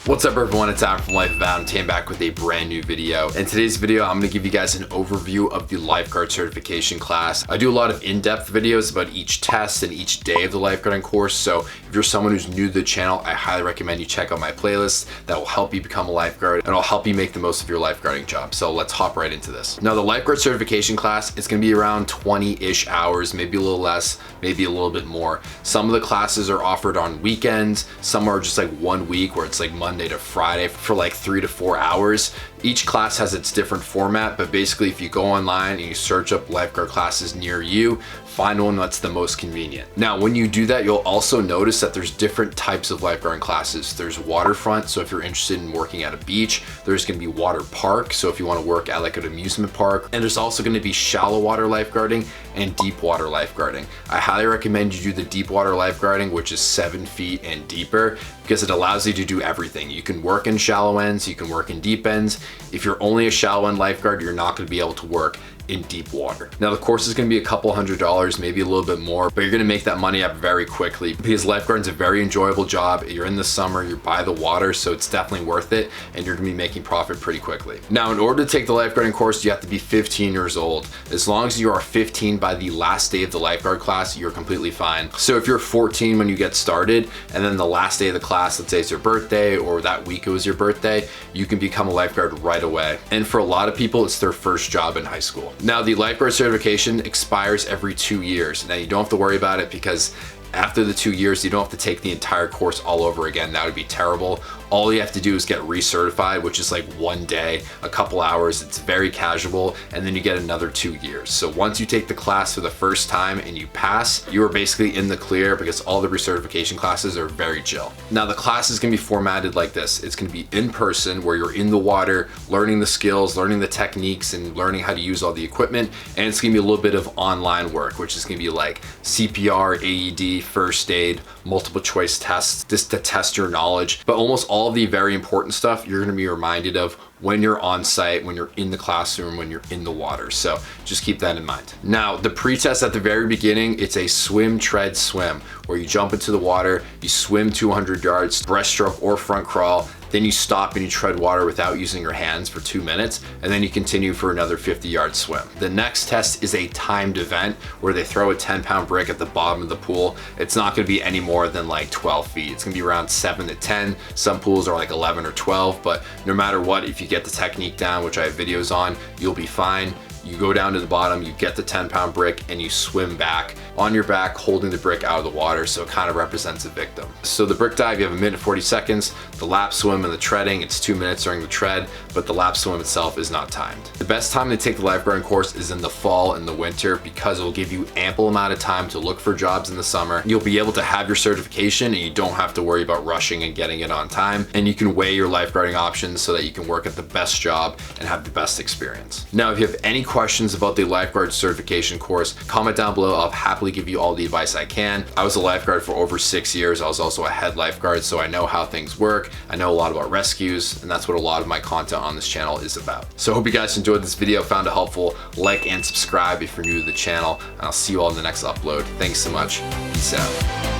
What's up everyone, it's Adam from Lifeguard. Came back with a brand new video. In today's video, I'm gonna give you guys an overview of the Lifeguard certification class. I do a lot of in-depth videos about each test and each day of the lifeguarding course. So if you're someone who's new to the channel, I highly recommend you check out my playlist. That will help you become a lifeguard and it'll help you make the most of your lifeguarding job. So let's hop right into this. Now the Lifeguard certification class, it's gonna be around 20-ish hours, maybe a little less, maybe a little bit more. Some of the classes are offered on weekends. Some are just like 1 week where it's like Monday to Friday for like 3 to 4 hours. Each class has its different format, but basically if you go online and you search up lifeguard classes near you, find one that's the most convenient. Now, when you do that, you'll also notice that there's different types of lifeguarding classes. There's waterfront, so if you're interested in working at a beach, there's gonna be water park, so if you wanna work at like an amusement park, and there's also gonna be shallow water lifeguarding and deep water lifeguarding. I highly recommend you do the deep water lifeguarding, which is 7 feet and deeper, because it allows you to do everything. You can work in shallow ends, you can work in deep ends. If you're only a shallow end lifeguard, you're not gonna be able to work in deep water. Now the course is gonna be a couple $100, maybe a little bit more, but you're gonna make that money up very quickly because lifeguarding is a very enjoyable job. You're in the summer, you're by the water, so it's definitely worth it and you're gonna be making profit pretty quickly. Now in order to take the lifeguarding course, you have to be 15 years old. As long as you are 15 by the last day of the lifeguard class, you're completely fine. So if you're 14 when you get started and then the last day of the class, let's say it's your birthday or that week it was your birthday, you can become a lifeguard right away. And for a lot of people, it's their first job in high school. Now the lifeguard certification expires every 2 years. Now you don't have to worry about it because after the 2 years, you don't have to take the entire course all over again. That would be terrible. All you have to do is get recertified, which is like 1 day, a couple hours. It's very casual, and then you get another 2 years. So once you take the class for the first time and you pass, you are basically in the clear because all the recertification classes are very chill. Now the class is gonna be formatted like this. It's gonna be in person where you're in the water, learning the skills, learning the techniques, and learning how to use all the equipment. And it's gonna be a little bit of online work, which is gonna be like CPR, AED, first aid, multiple choice tests, just to test your knowledge. But almost all of the very important stuff you're gonna be reminded of when you're on site, when you're in the classroom, when you're in the water. So just keep that in mind. Now, the pre-test at the very beginning, it's a swim, tread, swim, where you jump into the water, you swim 200 yards, breaststroke or front crawl, then you stop and you tread water without using your hands for 2 minutes, and then you continue for another 50-yard swim. The next test is a timed event where they throw a 10-pound brick at the bottom of the pool. It's not gonna be any more than like 12 feet. It's gonna be around 7 to 10. Some pools are like 11 or 12, but no matter what, if you get the technique down, which I have videos on, you'll be fine. You go down to the bottom, you get the 10-pound brick, and you swim back on your back, holding the brick out of the water, so it kind of represents a victim. So the brick dive, you have 1 minute 40 seconds. The lap swim and the treading, it's 2 minutes during the tread, but the lap swim itself is not timed. The best time to take the lifeguarding course is in the fall and the winter because it will give you ample amount of time to look for jobs in the summer. You'll be able to have your certification and you don't have to worry about rushing and getting it on time. And you can weigh your lifeguarding options so that you can work at the best job and have the best experience. Now, if you have any questions about the lifeguard certification course, comment down below. I'll happily give you all the advice I can. I was a lifeguard for over 6 years. I was also a head lifeguard, so I know how things work. I know a lot about rescues, and that's what a lot of my content on this channel is about. So I hope you guys enjoyed this video, found it helpful. Like and subscribe if you're new to the channel, and I'll see you all in the next upload. Thanks so much. Peace out.